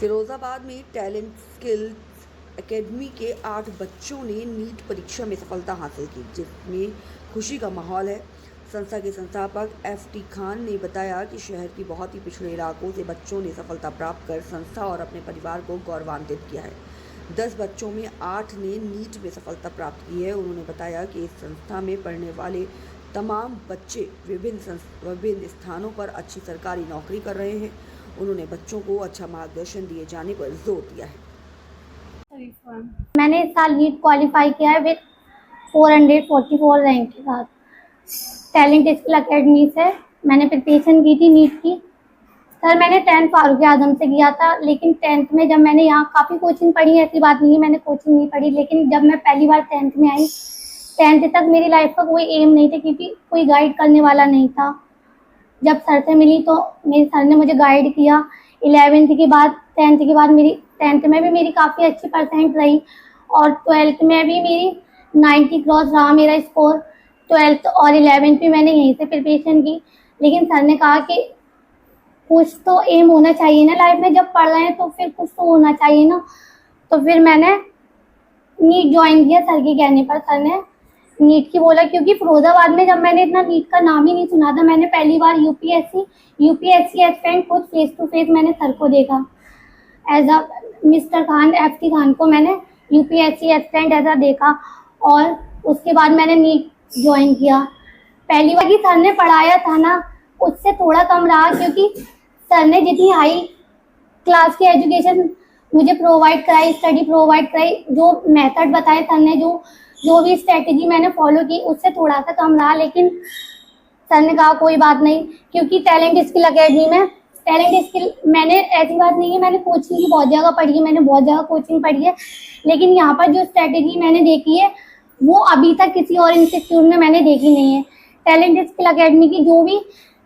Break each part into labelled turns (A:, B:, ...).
A: फिरोजाबाद में talent skills academy के 8 बच्चों ने नीट परीक्षा में सफलता हासिल की, जिसमें खुशी का माहौल है। संस्था के संस्थापक FT खान ने बताया कि शहर की बहुत ही पिछड़े इलाकों से बच्चों ने सफलता प्राप्त कर संस्था और अपने परिवार को गौरवान्वित किया है। 10 बच्चों में 8 ने नीट में सफलता प्राप्त की है। उन्होंने बताया कि इस संस्था में पढ़ने वाले तमाम बच्चे विभिन्न स्थानों पर अच्छी सरकारी नौकरी कर रहे हैं। उन्होंने बच्चों को अच्छा मार्गदर्शन दिए जाने पर जोर दिया है।
B: मैंने इस साल नीट क्वालिफाई किया है विद 444 रैंक के साथ। टैलेंट स्किल अकेडमी से मैंने प्रिपरेशन की थी नीट की। सर मैंने 10th फारूक आजम से किया था, लेकिन 10th में जब मैंने यहाँ काफ़ी कोचिंग पढ़ी, ऐसी बात नहीं है मैंने कोचिंग नहीं पढ़ी, लेकिन जब मैं पहली बार 10th में आई, 10th तक मेरी लाइफ का कोई एम नहीं था क्योंकि कोई गाइड करने वाला नहीं था। जब सर से मिली तो मेरे सर ने मुझे गाइड किया। 11th के बाद 10th के बाद मेरी 10th में भी मेरी काफ़ी अच्छी परसेंट रही और 12th में भी मेरी 90 क्रॉस रहा मेरा स्कोर। 12th और 11th भी मैंने यहीं से प्रिपरेशन की, लेकिन सर ने कहा कि कुछ तो एम होना चाहिए ना लाइफ में, जब पढ़ रहे हैं तो फिर कुछ तो होना चाहिए ना। तो फिर मैंने नीट ज्वाइन किया सर के कहने पर। सर ने नीट की बोला क्योंकि फिरोजाबाद में जब मैंने इतना नीट का नाम ही नहीं सुना था। मैंने पहली बार यूपीएससी एस्पिरेंट खुद फेस टू फेस मैंने सर को देखा। As a mister Khan, FT Khan को मैंने यूपीएससी एस्पिरेंट ऐसा देखा और उसके बाद मैंने नीट ज्वाइन किया। पहली बार की सर ने पढ़ाया था ना, उससे थोड़ा कम रहा क्योंकि सर ने जितनी हाई क्लास की एजुकेशन मुझे प्रोवाइड कराई, स्टडी प्रोवाइड कराई, जो मेथड बताए सर ने, जो भी स्ट्रेटेजी मैंने फॉलो की, उससे थोड़ा सा कम रहा। लेकिन सर ने कहा कोई बात नहीं, क्योंकि टैलेंट स्किल अकेडमी में टैलेंट स्किल मैंने ऐसी बात नहीं है, मैंने कोचिंग की बहुत जगह पढ़ी है, मैंने बहुत जगह कोचिंग पढ़ी है, लेकिन यहाँ पर जो स्ट्रेटेजी मैंने देखी है वो अभी तक किसी और इंस्टीट्यूट में मैंने देखी नहीं है। टैलेंट स्किल अकेडमी की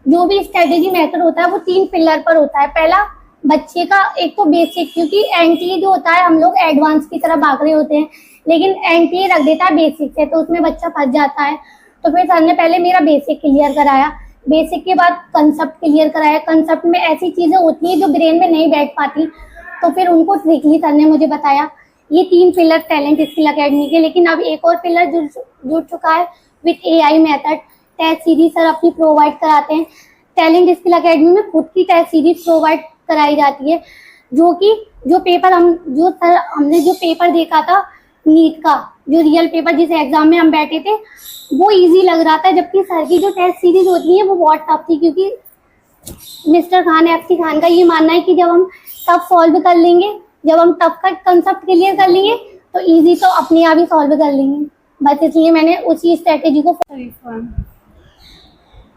B: जो भी स्ट्रेटेजी मेथड होता है वो 3 पिलर पर होता है। पहला बच्चे का एक तो बेसिक, क्योंकि NTA जो होता है हम लोग एडवांस की तरफ भाग रहे होते हैं, लेकिन NTA रख देता है बेसिक से, तो उसमें बच्चा फंस जाता है। तो फिर सर ने पहले मेरा बेसिक क्लियर कराया, बेसिक के बाद कंसेप्ट क्लियर कराया। कंसेप्ट में ऐसी चीजें होती हैं जो ब्रेन में नहीं बैठ पाती, तो फिर उनको ट्रिकली सर ने मुझे बताया। ये 3 पिलर टैलेंट स्किल अकेडमी के। लेकिन अब एक और पिलर जुड़ चुका है with AI method. Test series sir अपनी प्रोवाइड कराते हैं। टैलेंट स्किल अकेडमी में खुद की टेस्ट सीरीज प्रोवाइड कराई जाती है, जो पेपर हमने जो पेपर देखा था नीट का, जो रियल पेपर जिस एग्जाम में हम बैठे थे, वो इजी लग रहा था, जबकि सर की जो टेस्ट सीरीज होती है वो बहुत टफ थी। क्योंकि मिस्टर खान, FT खान का ये मानना है कि जब हम टफ सॉल्व कर लेंगे, जब हम टफ का कंसेप्ट क्लियर कर लेंगे तो इजी तो अपने आप ही सॉल्व कर लेंगे। बस इसलिए मैंने उसी स्ट्रेटेजी को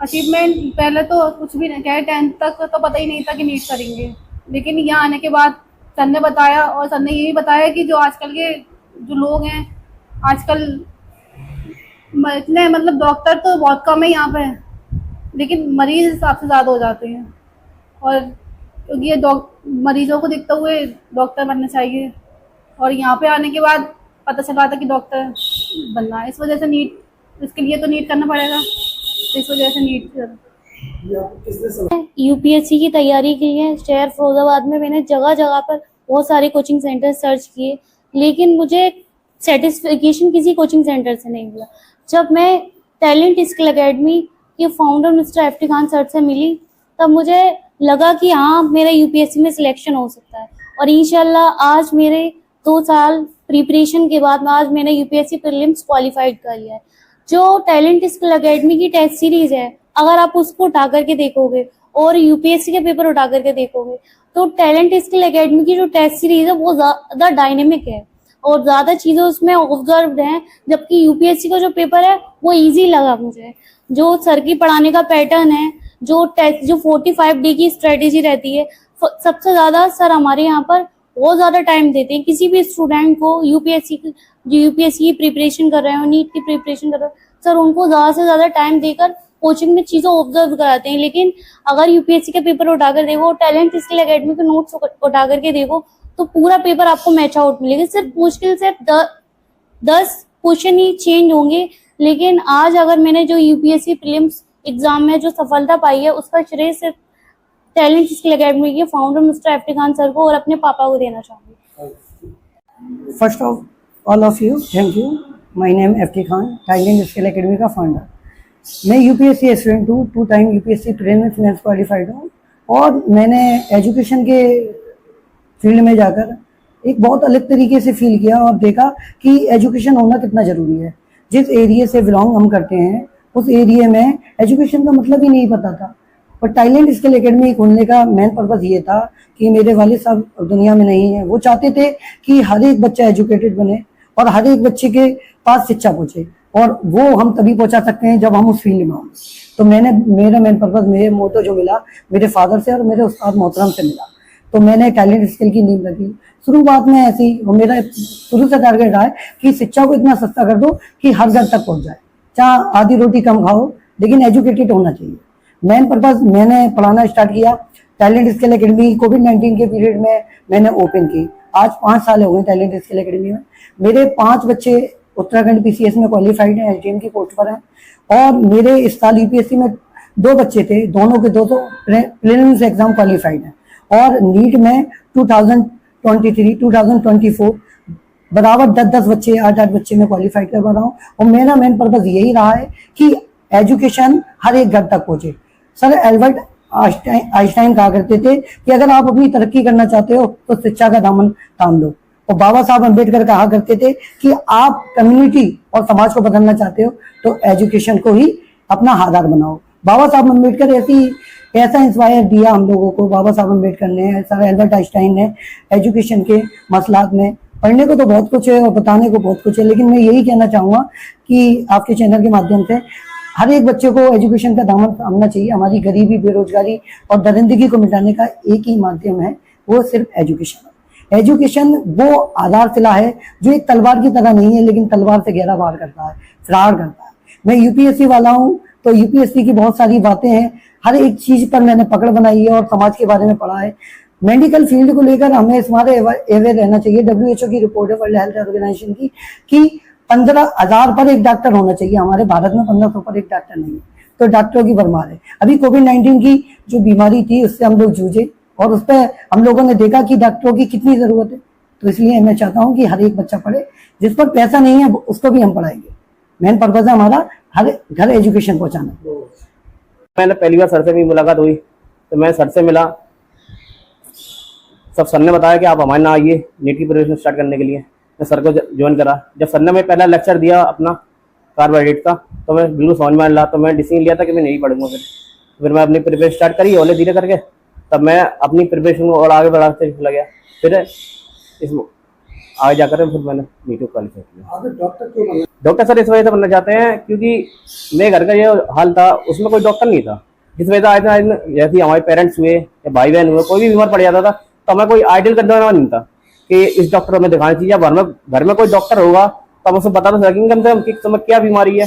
C: अचीवमेंट पहले तो कुछ भी नहीं, क्या 10th तक तो पता ही नहीं था कि नीट करेंगे, लेकिन यहाँ आने के बाद सर ने बताया और सर ने ये भी बताया कि जो आजकल के जो लोग हैं, आजकल इतने मतलब डॉक्टर तो बहुत कम है यहाँ पे, लेकिन मरीज हिसाब से ज़्यादा हो जाते हैं। और क्योंकि ये मरीजों को देखते हुए डॉक्टर बनना चाहिए, और यहाँ पे आने के बाद पता चला था कि डॉक्टर बनना है। इस वजह से नीट, इसके लिए तो नीट करना पड़ेगा, इस वजह से नीट।
B: यूपीएससी की तैयारी के लिए शहर फिरोजाबाद में मैंने जगह जगह पर बहुत सारे कोचिंग सेंटर सर्च किए, लेकिन मुझे सेटिस्फिकेशन किसी कोचिंग सेंटर से नहीं मिला। जब मैं टैलेंट स्किल अकेडमी के founder mister FT Khan sir से मिली, तब मुझे लगा कि हाँ मेरा यूपीएससी में सिलेक्शन हो सकता है। और इंशाल्लाह आज मेरे 2 साल प्रिपरेशन के बाद आज मैंने यूपीएससी प्रीलिम्स क्वालिफाइड कर लिया है। जो टैलेंट स्किल अकेडमी की टेस्ट सीरीज है, अगर आप उसको उठा करके देखोगे और यूपीएससी के पेपर उठा करके देखोगे, तो टैलेंट स्किल अकेडमी की जो टेस्ट सीरीज है वो ज्यादा डायनेमिक है और ज्यादा चीजें उसमें ऑब्जर्व्ड हैं, जबकि यूपीएससी का जो पेपर है वो इजी लगा मुझे। जो सर की पढ़ाने का पैटर्न है, जो 45D की स्ट्रेटेजी रहती है, सबसे ज्यादा सर हमारे यहाँ पर बहुत ज्यादा टाइम देते हैं किसी भी स्टूडेंट को। यूपीएससी की प्रिपरेशन कर रहे हो, नीट की प्रिपरेशन कर रहे हो, सर उनको ज्यादा से ज्यादा टाइम देकर कोचिंग में चीजें ऑब्जर्व कराते हैं। लेकिन अगर यूपीएससी के पेपर उठाकर देखो, टैलेंट स्किल अकेडमी के नोट्स उठा करके देखो, तो पूरा पेपर आपको मैच आउट मिलेगा। सिर्फ मुश्किल से 10 क्वेश्चन ही चेंज होंगे। लेकिन आज अगर मैंने जो यूपीएससी प्रीलिम्स एग्जाम में जो सफलता पाई है, उसका श्रेय सिर्फ
D: टैलेंट स्किल एकेडमी के founder mister F T Khan sir को और अपने पापा को देना चाहूँगी।
E: First of all of you thank you. My name F T. Khan, talent skill academy का फाउंडर। मैं यूपीएससी एस्पिरेंट हूँ, 2 टाइम यूपीएससी प्रीलिम्स में फिनांस क्वालिफाइड हूँ और मैंने एजुकेशन के फील्ड में जाकर एक बहुत अलग तरीके से फील किया और देखा कि एजुकेशन होना कितना ज़रूरी है। जिस एरिया से बिलोंग हम करते हैं उस एरिया में एजुकेशन का मतलब ही नहीं पता था। और टैलेंट स्किल एकेडमी खोलने का मेन पर्पज़ ये था कि मेरे वालिद साहब दुनिया में नहीं है, वो चाहते थे कि हर एक बच्चा एजुकेटेड बने और हर एक बच्चे के पास शिक्षा पहुँचे, और वो हम तभी पहुँचा सकते हैं जब हम उस फील्ड में हों। तो मेरा मेन पर्पज़, मेरे मोटो जो मिला मेरे फादर से और मेरे उस्ताद मोहतरम से मिला, तो मैंने टैलेंट स्किल की नींव रखी। शुरुआत में ऐसी मेरा शुरू से टारगेट रहा है कि शिक्षा को इतना सस्ता कर दो कि हर घर तक पहुँच जाए, चाहे आधी रोटी कम खाओ लेकिन एजुकेटेड होना चाहिए। मेन पर्पज़ मैंने पढ़ाना स्टार्ट किया। टैलेंट स्किल एकेडमी कोविड-19 के पीरियड में मैंने ओपन की। आज 5 साल हो गए टैलेंट स्किल एकेडमी में। मेरे 5 बच्चे उत्तराखंड पीसीएस में क्वालिफाइड हैं, एसडीएम की पोस्ट पर हैं और मेरे इस साल यूपीएससी में 2 बच्चे थे, दोनों के 2 प्रीलिम्स एग्जाम क्वालिफाइड हैं और नीट में 2023 2024 बराबर 10-10 बच्चे 8-8 बच्चे में क्वालिफाइड करवा रहा हूँ। और मेरा मेन पर्पज़ यही रहा है कि एजुकेशन हर एक घर तक पहुँचे। सर एल्बर्ट आइंस्टाइन कहा करते थे कि अगर आप अपनी तरक्की करना चाहते हो तो शिक्षा का दामन थाम लो, और बाबा साहब अम्बेडकर कहा करते थे कि आप कम्युनिटी और समाज को बदलना चाहते हो तो एजुकेशन को ही अपना आधार बनाओ। बाबा साहब अम्बेडकर ऐसा इंस्पायर दिया हम लोगों को, बाबा साहब अम्बेडकर ने, सर एल्बर्ट आइंस्टाइन ने एजुकेशन के मसलात में। पढ़ने को तो बहुत कुछ है और बताने को बहुत कुछ है, लेकिन मैं यही कहना चाहूँगा कि आपके चैनल के माध्यम से हर एक बच्चे को एजुकेशन का दामन थामना चाहिए। हमारी गरीबी, बेरोजगारी और दरिंदगी को मिटाने का एक ही माध्यम है, वो सिर्फ एजुकेशन है। एजुकेशन वो आधारशिला है जो एक तलवार की तरह नहीं है लेकिन तलवार से गहरा वार करता है, प्रहार करता है। मैं यूपीएससी वाला हूँ तो यूपीएससी की बहुत सारी बातें हैं, हर एक चीज पर मैंने पकड़ बनाई है और समाज के बारे में पढ़ा है। मेडिकल फील्ड को लेकर हमें हमारे अवेयर रहना चाहिए। WHO की रिपोर्ट है, वर्ल्ड हेल्थ ऑर्गेनाइजेशन की, कि 15,000 पर एक डॉक्टर होना चाहिए। हमारे भारत में 1500 पर एक डॉक्टर नहीं है, तो डॉक्टरों की भरमार है। अभी कोविड-19 की जो बीमारी थी उससे हम लोग जूझे और उस पर हम लोगों ने देखा कि डॉक्टरों की कितनी जरूरत है। तो इसलिए मैं चाहता हूँ कि हर एक बच्चा पढ़े, जिस पर पैसा नहीं है उसको भी हम पढ़ाएंगे। मेन पर्पज है हमारा हर घर एजुकेशन पहुँचाना।
F: मैंने पहली बार सर से भी मुलाकात हुई तो मैं सर से मिला, सब सर ने बताया कि आप हमारे यहाँ आइए नीट की प्रिपरेशन स्टार्ट करने के लिए। मैं सर को ज्वाइन करा। जब सर ने मैं पहला लेक्चर दिया अपना कार्बोहाइड्रेट का तो मैं बिल्कुल समझ में आया, तो मैं डिसीजन लिया था कि मैं नहीं पढ़ूंगा। फिर मैं अपनी प्रिपरेशन स्टार्ट करी ओले धीरे करके, तब मैं अपनी प्रिपरेशन को और आगे बढ़ाते चला गया। फिर इस आगे जाकर फिर मैंने नीट को क्वालिफाई किया। डॉक्टर सर इस वजह से बनना चाहते हैं क्योंकि मेरे घर का ये हाल था, उसमें कोई डॉक्टर नहीं था। जिस वजह से आज जैसे हमारे पेरेंट्स हुए या भाई बहन हुए, कोई भी बीमार पड़ जाता था तो हमें कोई आइडियल करने वाला नहीं था कि इस डॉक्टर में दिखाना चाहिए। घर में कोई डॉक्टर होगा तो हम उसे बता तो सकेंगे कम से कम कि तुम्हें क्या बीमारी है,